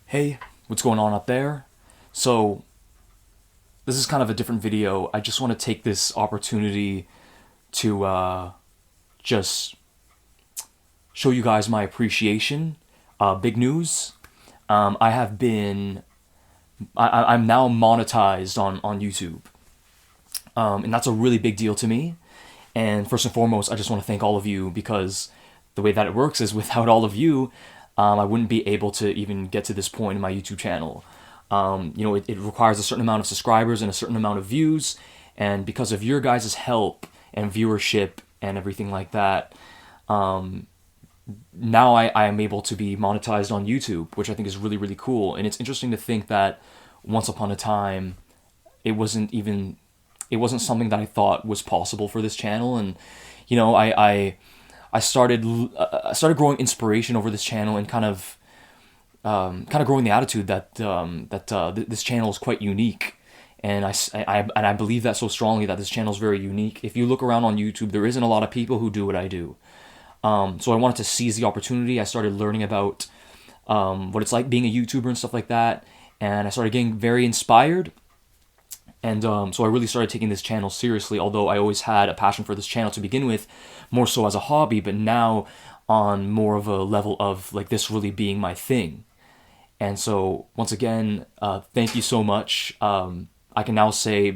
Hey, what's going on out there? So, this is kind of a different video. I just want to take this opportunity to just show you guys my appreciation. Big news. I have been, I'm now monetized on YouTube. And that's a really big deal to me. And first and foremost, I just want to thank all of you because the way that it works is without all of you, I wouldn't be able to even get to this point in my YouTube channel. It requires a certain amount of subscribers and a certain amount of views, and because of your guys' help and viewership and everything like that, now I am able to be monetized on YouTube, which I think is really, really cool. And it's interesting to think that once upon a time, it wasn't even it wasn't something that I thought was possible for this channel. And I started growing inspiration over this channel and kind of growing the attitude that this channel is quite unique. And I believe that so strongly, that this channel is very unique. If you look around on YouTube, there isn't a lot of people who do what I do. So I wanted to seize the opportunity. I started learning about what it's like being a YouTuber and stuff like that, and I started getting very inspired. And so I really started taking this channel seriously, although I always had a passion for this channel to begin with, more so as a hobby, but now on more of a level of like this really being my thing. And so once again, thank you so much. Maybe I can now say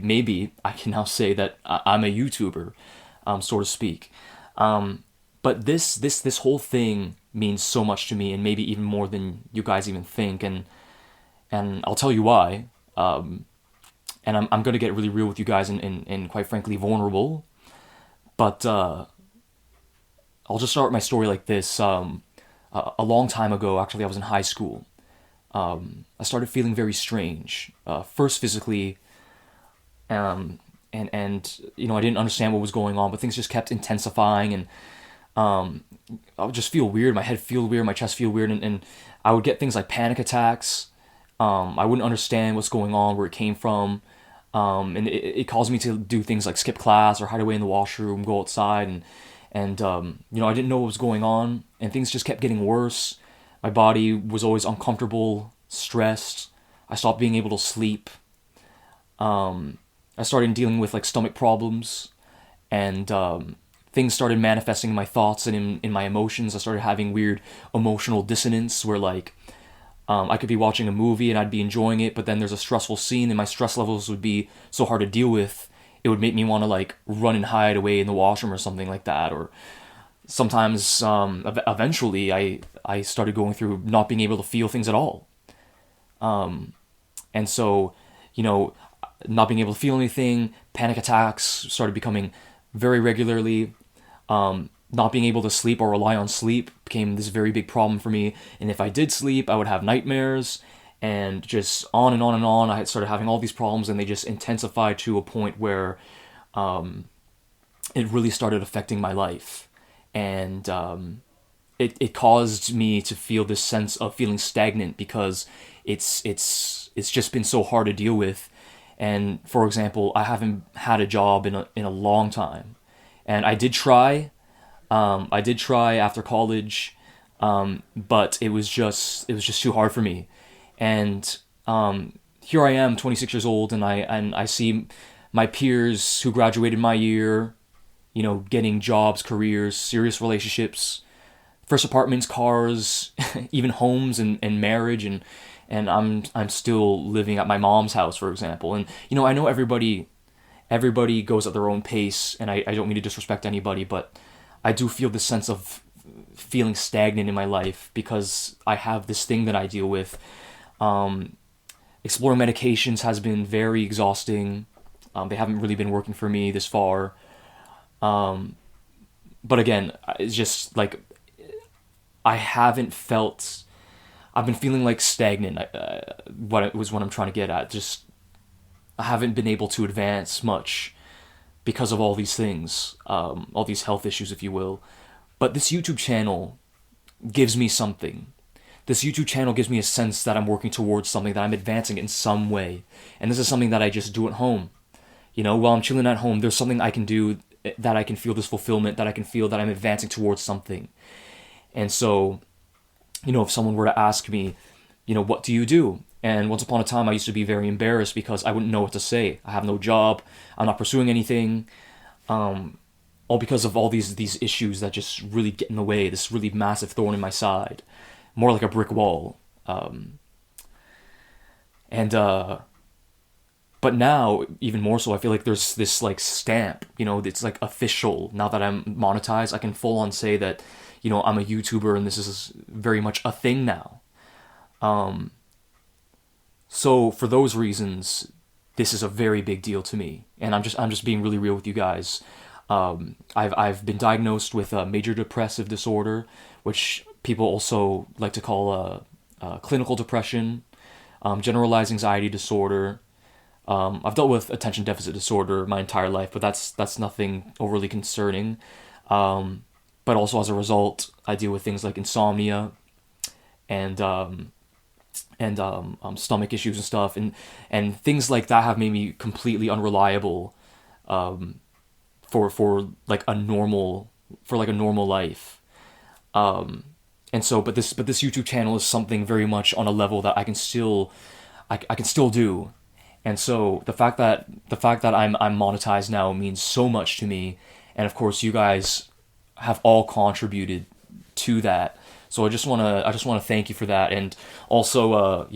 that I'm a YouTuber, so to speak. But this whole thing means so much to me, and maybe even more than you guys even think. And I'll tell you why. And I'm going to get really real with you guys and quite frankly vulnerable. But I'll just start my story like this. A long time ago, actually, I was in high school. I started feeling very strange. First physically, and I didn't understand what was going on, but things just kept intensifying, and I would just feel weird. My head feel weird, my chest feel weird, and I would get things like panic attacks. I wouldn't understand what's going on, where it came from. And it caused me to do things like skip class or hide away in the washroom, go outside, and I didn't know what was going on, and things just kept getting worse. My body was always uncomfortable, stressed. I stopped being able to sleep. I started dealing with like stomach problems, and things started manifesting in my thoughts and in my emotions. I started having weird emotional dissonance where like I could be watching a movie and I'd be enjoying it, but then there's a stressful scene and my stress levels would be so hard to deal with, it would make me want to like run and hide away in the washroom or something like that. Or sometimes, eventually, I started going through not being able to feel things at all. And so, you know, not being able to feel anything, panic attacks started becoming very regularly. Not being able to sleep or rely on sleep became this very big problem for me. And if I did sleep, I would have nightmares, and just on and on and on. I had started having all these problems, and they just intensified to a point where it really started affecting my life. And it caused me to feel this sense of feeling stagnant because it's just been so hard to deal with. And for example, I haven't had a job in a long time, and I did try after college, but it was just too hard for me. And here I am, 26 years old, and I see my peers who graduated my year, getting jobs, careers, serious relationships, first apartments, cars, even homes and marriage, and I'm still living at my mom's house, for example. And I know everybody goes at their own pace, and I don't mean to disrespect anybody, but I do feel this sense of feeling stagnant in my life because I have this thing that I deal with. Exploring medications has been very exhausting. They haven't really been working for me this far. But again, it's just like I've been feeling like stagnant. What I'm trying to get at. Just I haven't been able to advance much because of all these things, all these health issues, if you will. But this YouTube channel gives me something. This YouTube channel gives me a sense that I'm working towards something, that I'm advancing in some way. And this is something that I just do at home. While I'm chilling at home, there's something I can do that I can feel this fulfillment, that I can feel that I'm advancing towards something. And so, if someone were to ask me, what do you do? And once upon a time, I used to be very embarrassed because I wouldn't know what to say. I have no job. I'm not pursuing anything. All because of all these issues that just really get in the way. This really massive thorn in my side, more like a brick wall. And but now, even more so, I feel like there's this like stamp. It's like official. Now that I'm monetized, I can full on say that, I'm a YouTuber, and this is very much a thing now. So for those reasons, this is a very big deal to me, and I'm just being really real with you guys. I've been diagnosed with a major depressive disorder, which people also like to call clinical depression, generalized anxiety disorder. I've dealt with attention deficit disorder my entire life, but that's nothing overly concerning. But also as a result, I deal with things like insomnia and stomach issues and stuff, and things like that have made me completely unreliable for like a normal life. And so, but this YouTube channel is something very much on a level that I can still do. And so the fact that I'm monetized now means so much to me, and of course you guys have all contributed to that. So I just wanna thank you for that, and also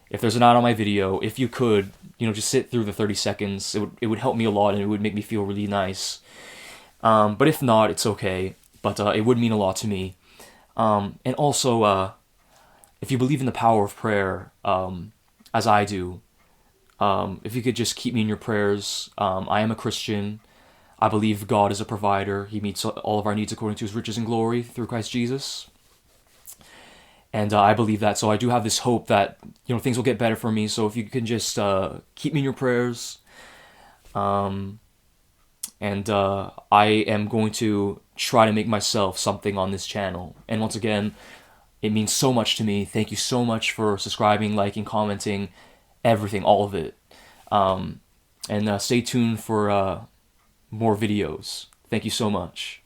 if there's an ad on my video, if you could just sit through the 30 seconds, it would help me a lot, and it would make me feel really nice. But if not, it's okay. But it would mean a lot to me. And also, if you believe in the power of prayer, as I do, if you could just keep me in your prayers. I am a Christian. I believe God is a provider. He meets all of our needs according to his riches and glory through Christ Jesus. And I believe that. So I do have this hope that, things will get better for me. So if you can just keep me in your prayers. And I am going to try to make myself something on this channel. And once again, it means so much to me. Thank you so much for subscribing, liking, commenting, everything, all of it. And stay tuned for more videos. Thank you so much.